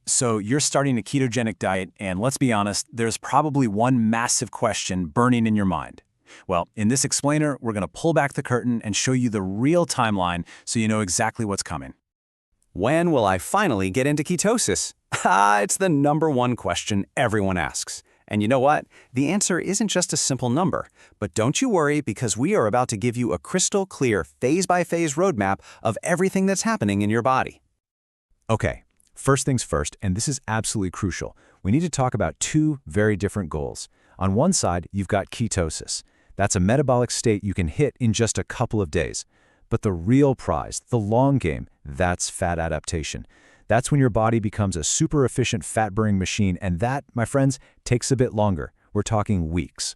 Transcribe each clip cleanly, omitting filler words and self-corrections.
So you're starting a ketogenic diet, and let's be honest, there's probably one massive question burning in your mind. Well, in this explainer, we're going to pull back the curtain and show you the real timeline so you know exactly what's coming. When will I finally get into ketosis? It's the #1 question everyone asks. And you know what? The answer isn't just a simple number. But don't you worry, because we are about to give you a crystal clear phase-by-phase roadmap of everything that's happening in your body. Okay, first things first, and this is absolutely crucial. We need to talk about two very different goals. On one side, you've got ketosis. That's a metabolic state you can hit in just a couple of days. But the real prize, the long game, that's fat adaptation. That's when your body becomes a super efficient fat-burning machine, and that, my friends, takes a bit longer. We're talking weeks.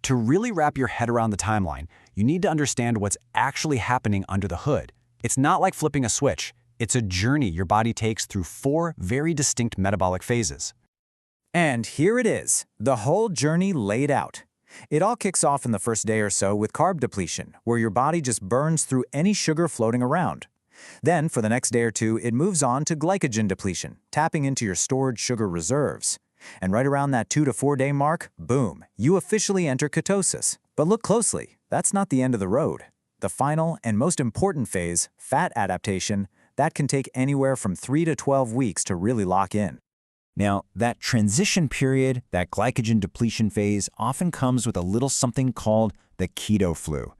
To really wrap your head around the timeline, you need to understand what's actually happening under the hood. It's not like flipping a switch. It's a journey your body takes through 4 very distinct metabolic phases. And here it is, the whole journey laid out. It all kicks off in the first day or so with carb depletion, where your body just burns through any sugar floating around. Then, for the next day or two, it moves on to glycogen depletion, tapping into your stored sugar reserves. And right around that 2 to 4 day mark, boom, you officially enter ketosis. But look closely, that's not the end of the road. The final and most important phase, fat adaptation, that can take anywhere from 3 to 12 weeks to really lock in. Now, that transition period, that glycogen depletion phase, often comes with a little something called the keto flu.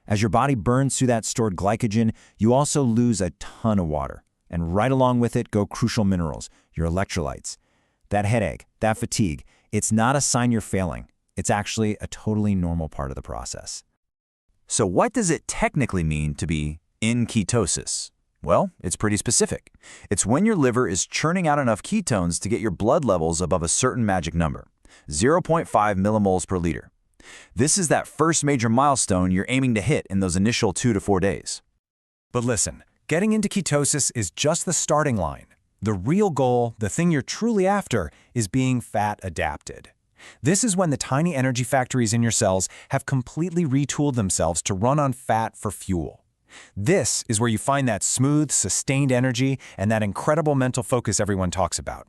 As your body burns through that stored glycogen, you also lose a ton of water. And right along with it go crucial minerals, your electrolytes. That headache, that fatigue, it's not a sign you're failing. It's actually a totally normal part of the process. So what does it technically mean to be in ketosis? Well, it's pretty specific. It's when your liver is churning out enough ketones to get your blood levels above a certain magic number, 0.5 millimoles per liter. This is that first major milestone you're aiming to hit in those initial 2 to 4 days. But listen, getting into ketosis is just the starting line. The real goal, the thing you're truly after, is being fat adapted. This is when the tiny energy factories in your cells have completely retooled themselves to run on fat for fuel. This is where you find that smooth, sustained energy and that incredible mental focus everyone talks about.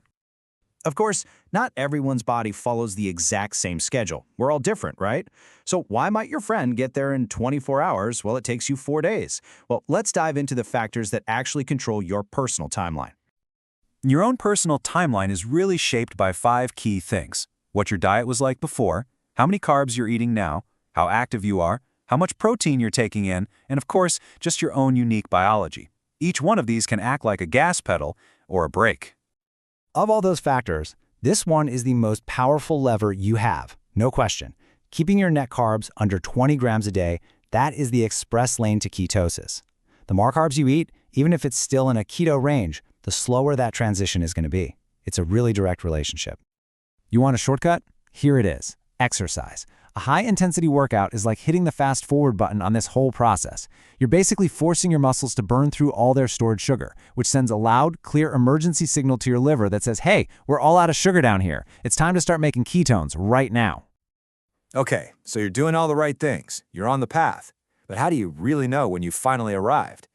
Of course, not everyone's body follows the exact same schedule. We're all different, right? So why might your friend get there in 24 hours while it takes you 4 days? Well, let's dive into the factors that actually control your personal timeline. Your own personal timeline is really shaped by 5 key things: what your diet was like before, how many carbs you're eating now, how active you are, how much protein you're taking in, and of course, just your own unique biology. Each one of these can act like a gas pedal or a brake. Of all those factors, this one is the most powerful lever you have, no question. Keeping your net carbs under 20 grams a day, that is the express lane to ketosis. The more carbs you eat, even if it's still in a keto range, the slower that transition is going to be. It's a really direct relationship. You want a shortcut? Here it is: exercise. A high-intensity workout is like hitting the fast-forward button on this whole process. You're basically forcing your muscles to burn through all their stored sugar, which sends a loud, clear emergency signal to your liver that says, hey, we're all out of sugar down here. It's time to start making ketones right now. Okay, so you're doing all the right things. You're on the path. But how do you really know when you've finally arrived?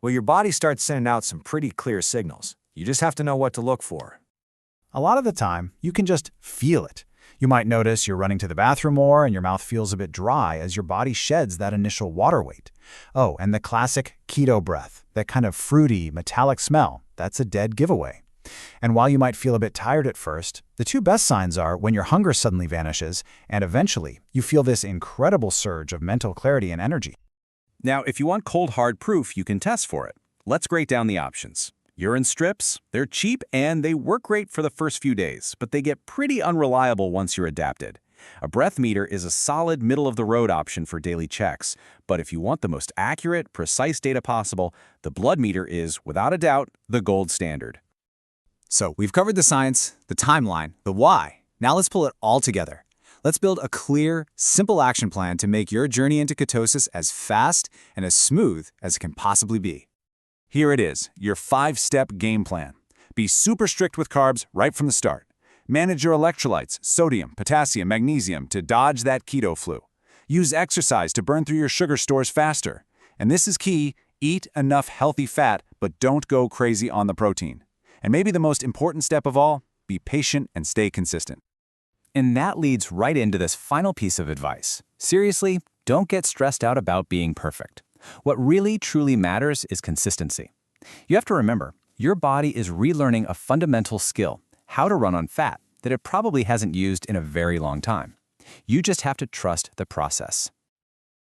Well, your body starts sending out some pretty clear signals. You just have to know what to look for. A lot of the time, you can just feel it. You might notice you're running to the bathroom more and your mouth feels a bit dry as your body sheds that initial water weight. Oh, and the classic keto breath, that kind of fruity, metallic smell, that's a dead giveaway. And while you might feel a bit tired at first, the 2 best signs are when your hunger suddenly vanishes and eventually you feel this incredible surge of mental clarity and energy. Now, if you want cold hard proof, you can test for it. Let's grade down the options. Urine strips, they're cheap and they work great for the first few days, but they get pretty unreliable once you're adapted. A breath meter is a solid middle-of-the-road option for daily checks, but if you want the most accurate, precise data possible, the blood meter is, without a doubt, the gold standard. So we've covered the science, the timeline, the why. Now let's pull it all together. Let's build a clear, simple action plan to make your journey into ketosis as fast and as smooth as it can possibly be. Here it is, your 5-step game plan. Be super strict with carbs right from the start. Manage your electrolytes, sodium, potassium, magnesium to dodge that keto flu. Use exercise to burn through your sugar stores faster. And this is key, eat enough healthy fat, but don't go crazy on the protein. And maybe the most important step of all, be patient and stay consistent. And that leads right into this final piece of advice. Seriously, don't get stressed out about being perfect. What really truly matters is consistency. You have to remember, your body is relearning a fundamental skill, how to run on fat, that it probably hasn't used in a very long time. You just have to trust the process.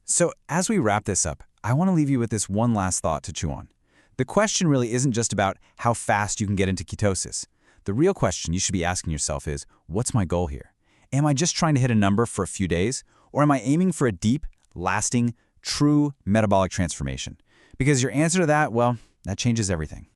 So as we wrap this up, I want to leave you with this one last thought to chew on. The question really isn't just about how fast you can get into ketosis. The real question you should be asking yourself is, what's my goal here? Am I just trying to hit a number for a few days? Or am I aiming for a deep, lasting, true metabolic transformation? Because your answer to that, well, that changes everything.